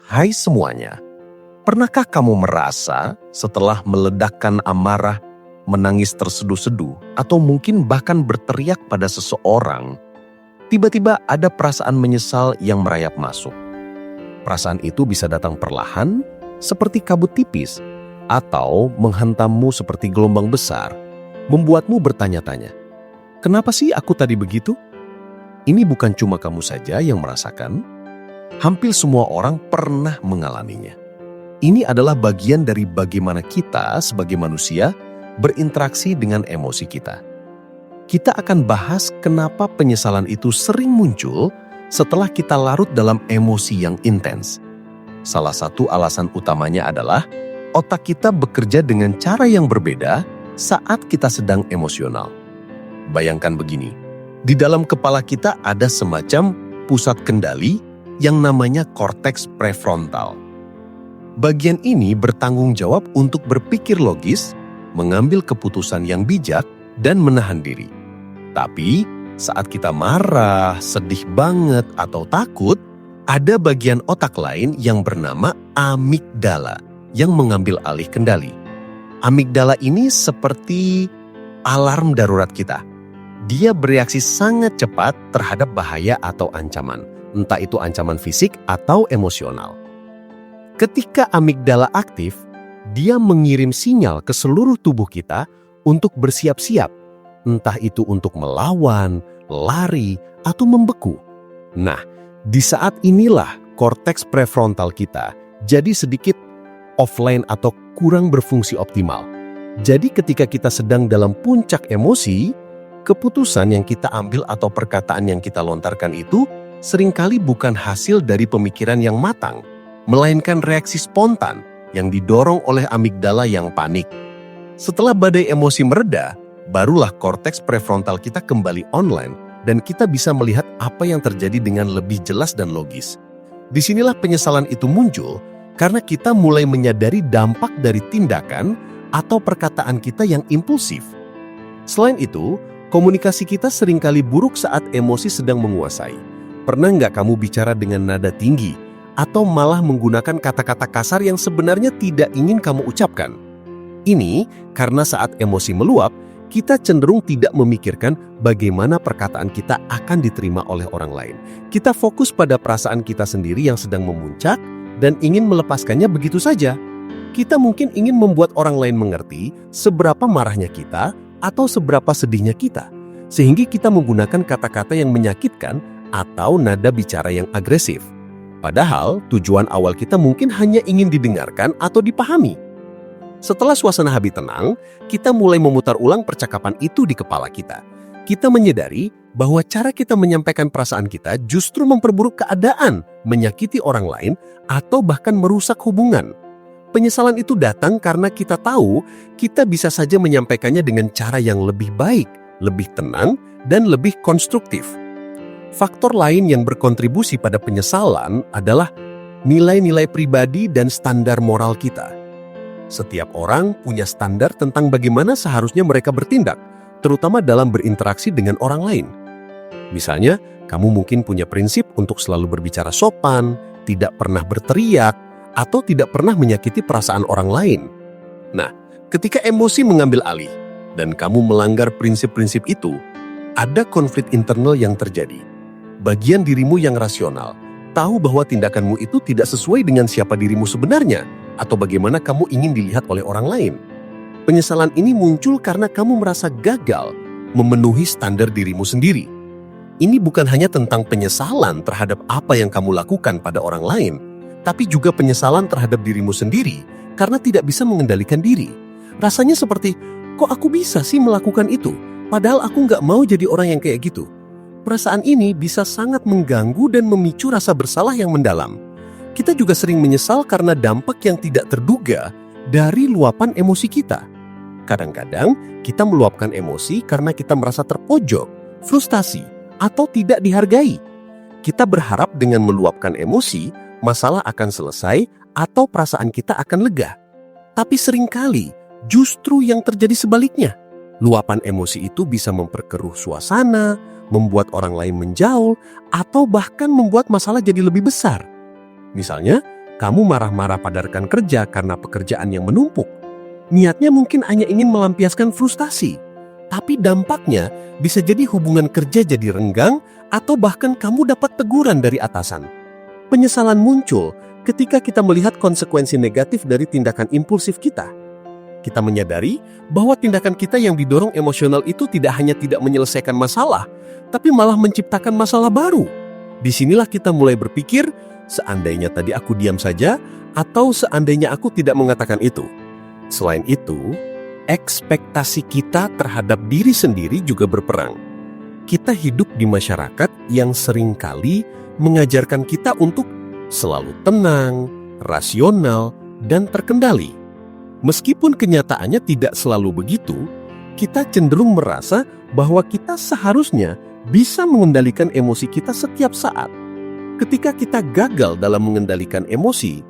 Hai semuanya, pernahkah kamu merasa setelah meledakkan amarah, menangis terseduh-seduh, atau mungkin bahkan berteriak pada seseorang, tiba-tiba ada perasaan menyesal yang merayap masuk? Perasaan itu bisa datang perlahan, seperti kabut tipis, atau menghantammu seperti gelombang besar, membuatmu bertanya-tanya, kenapa sih aku tadi begitu? Ini bukan cuma kamu saja yang merasakan. Hampir semua orang pernah mengalaminya. Ini adalah bagian dari bagaimana kita sebagai manusia berinteraksi dengan emosi kita. Kita akan bahas kenapa penyesalan itu sering muncul setelah kita larut dalam emosi yang intens. Salah satu alasan utamanya adalah otak kita bekerja dengan cara yang berbeda saat kita sedang emosional. Bayangkan begini, di dalam kepala kita ada semacam pusat kendali yang namanya korteks prefrontal. Bagian ini bertanggung jawab untuk berpikir logis, mengambil keputusan yang bijak, dan menahan diri. Tapi, saat kita marah, sedih banget, atau takut, ada bagian otak lain yang bernama amigdala yang mengambil alih kendali. Amigdala ini seperti alarm darurat kita. Dia bereaksi sangat cepat terhadap bahaya atau ancaman, entah itu ancaman fisik atau emosional. Ketika amigdala aktif, dia mengirim sinyal ke seluruh tubuh kita untuk bersiap-siap, entah itu untuk melawan, lari, atau membeku. Nah, di saat inilah korteks prefrontal kita jadi sedikit offline atau kurang berfungsi optimal. Jadi ketika kita sedang dalam puncak emosi, keputusan yang kita ambil atau perkataan yang kita lontarkan itu seringkali bukan hasil dari pemikiran yang matang, melainkan reaksi spontan yang didorong oleh amigdala yang panik. Setelah badai emosi mereda, barulah korteks prefrontal kita kembali online dan kita bisa melihat apa yang terjadi dengan lebih jelas dan logis. Disinilah penyesalan itu muncul karena kita mulai menyadari dampak dari tindakan atau perkataan kita yang impulsif. Selain itu, komunikasi kita seringkali buruk saat emosi sedang menguasai. Pernah nggak kamu bicara dengan nada tinggi atau malah menggunakan kata-kata kasar yang sebenarnya tidak ingin kamu ucapkan? Ini karena saat emosi meluap, kita cenderung tidak memikirkan bagaimana perkataan kita akan diterima oleh orang lain. Kita fokus pada perasaan kita sendiri yang sedang memuncak dan ingin melepaskannya begitu saja. Kita mungkin ingin membuat orang lain mengerti seberapa marahnya kita atau seberapa sedihnya kita, sehingga kita menggunakan kata-kata yang menyakitkan atau nada bicara yang agresif. Padahal tujuan awal kita mungkin hanya ingin didengarkan atau dipahami. Setelah suasana hati tenang, kita mulai memutar ulang percakapan itu di kepala kita. Kita menyadari bahwa cara kita menyampaikan perasaan kita justru memperburuk keadaan, menyakiti orang lain, atau bahkan merusak hubungan. Penyesalan itu datang karena kita tahu kita bisa saja menyampaikannya dengan cara yang lebih baik, lebih tenang, dan lebih konstruktif. Faktor lain yang berkontribusi pada penyesalan adalah nilai-nilai pribadi dan standar moral kita. Setiap orang punya standar tentang bagaimana seharusnya mereka bertindak, terutama dalam berinteraksi dengan orang lain. Misalnya, kamu mungkin punya prinsip untuk selalu berbicara sopan, tidak pernah berteriak, atau tidak pernah menyakiti perasaan orang lain. Nah, ketika emosi mengambil alih dan kamu melanggar prinsip-prinsip itu, ada konflik internal yang terjadi. Bagian dirimu yang rasional tahu bahwa tindakanmu itu tidak sesuai dengan siapa dirimu sebenarnya atau bagaimana kamu ingin dilihat oleh orang lain. Penyesalan ini muncul karena kamu merasa gagal memenuhi standar dirimu sendiri. Ini bukan hanya tentang penyesalan terhadap apa yang kamu lakukan pada orang lain, tapi juga penyesalan terhadap dirimu sendiri karena tidak bisa mengendalikan diri. Rasanya seperti, kok aku bisa sih melakukan itu? Padahal aku nggak mau jadi orang yang kayak gitu. Perasaan ini bisa sangat mengganggu dan memicu rasa bersalah yang mendalam. Kita juga sering menyesal karena dampak yang tidak terduga dari luapan emosi kita. Kadang-kadang kita meluapkan emosi karena kita merasa terpojok, frustasi, atau tidak dihargai. Kita berharap dengan meluapkan emosi, masalah akan selesai atau perasaan kita akan lega. Tapi seringkali justru yang terjadi sebaliknya. Luapan emosi itu bisa memperkeruh suasana, membuat orang lain menjauh, atau bahkan membuat masalah jadi lebih besar. Misalnya, Kamu marah-marah pada rekan kerja karena pekerjaan yang menumpuk. Niatnya mungkin hanya ingin melampiaskan frustasi, tapi dampaknya bisa jadi hubungan kerja jadi renggang atau bahkan kamu dapat teguran dari atasan. Penyesalan muncul ketika kita melihat konsekuensi negatif dari tindakan impulsif kita. Kita menyadari bahwa tindakan kita yang didorong emosional itu tidak hanya tidak menyelesaikan masalah, tapi malah menciptakan masalah baru. Disinilah kita mulai berpikir, seandainya tadi aku diam saja, atau seandainya aku tidak mengatakan itu. Selain itu, ekspektasi kita terhadap diri sendiri juga berperang. Kita hidup di masyarakat yang seringkali mengajarkan kita untuk selalu tenang, rasional, dan terkendali. Meskipun kenyataannya tidak selalu begitu, kita cenderung merasa bahwa kita seharusnya bisa mengendalikan emosi kita setiap saat. Ketika kita gagal dalam mengendalikan emosi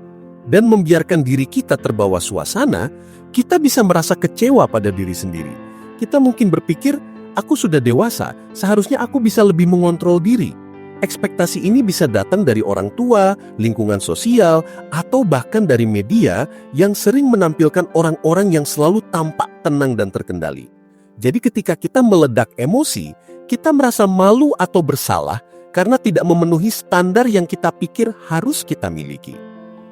dan membiarkan diri kita terbawa suasana, kita bisa merasa kecewa pada diri sendiri. Kita mungkin berpikir, aku sudah dewasa, seharusnya aku bisa lebih mengontrol diri. Ekspektasi ini bisa datang dari orang tua, lingkungan sosial, atau bahkan dari media yang sering menampilkan orang-orang yang selalu tampak tenang dan terkendali. Jadi ketika kita meledak emosi, kita merasa malu atau bersalah karena tidak memenuhi standar yang kita pikir harus kita miliki.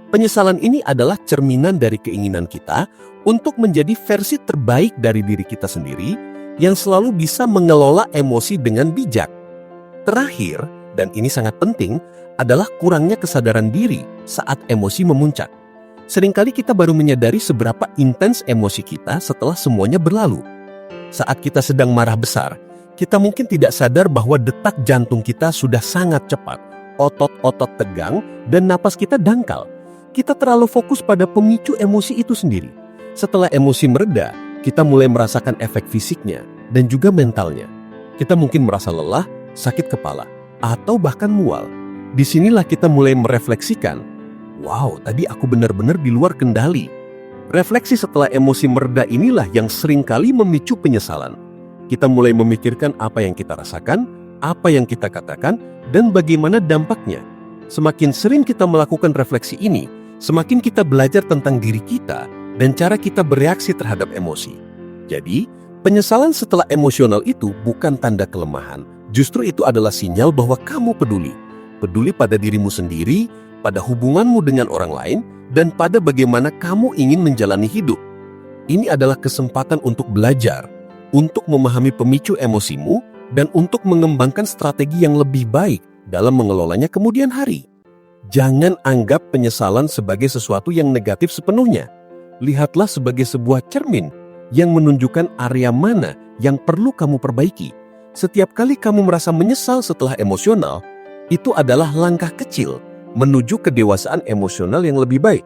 Penyesalan ini adalah cerminan dari keinginan kita untuk menjadi versi terbaik dari diri kita sendiri yang selalu bisa mengelola emosi dengan bijak. Terakhir, dan ini sangat penting, adalah kurangnya kesadaran diri saat emosi memuncak. Seringkali kita baru menyadari seberapa intens emosi kita setelah semuanya berlalu. Saat kita sedang marah besar, kita mungkin tidak sadar bahwa detak jantung kita sudah sangat cepat, otot-otot tegang, dan napas kita dangkal. Kita terlalu fokus pada pemicu emosi itu sendiri. Setelah emosi mereda, kita mulai merasakan efek fisiknya dan juga mentalnya. Kita mungkin merasa lelah, sakit kepala, atau bahkan mual. Disinilah kita mulai merefleksikan, wow, tadi aku benar-benar di luar kendali. Refleksi setelah emosi mereda inilah yang seringkali memicu penyesalan. Kita mulai memikirkan apa yang kita rasakan, apa yang kita katakan, dan bagaimana dampaknya. Semakin sering kita melakukan refleksi ini, semakin kita belajar tentang diri kita dan cara kita bereaksi terhadap emosi. Jadi, penyesalan setelah emosional itu bukan tanda kelemahan. Justru itu adalah sinyal bahwa kamu peduli. Peduli pada dirimu sendiri, pada hubunganmu dengan orang lain, dan pada bagaimana kamu ingin menjalani hidup. Ini adalah kesempatan untuk belajar, untuk memahami pemicu emosimu, dan untuk mengembangkan strategi yang lebih baik dalam mengelolanya kemudian hari. Jangan anggap penyesalan sebagai sesuatu yang negatif sepenuhnya. Lihatlah sebagai sebuah cermin yang menunjukkan area mana yang perlu kamu perbaiki. Setiap kali kamu merasa menyesal setelah emosional, itu adalah langkah kecil menuju kedewasaan emosional yang lebih baik.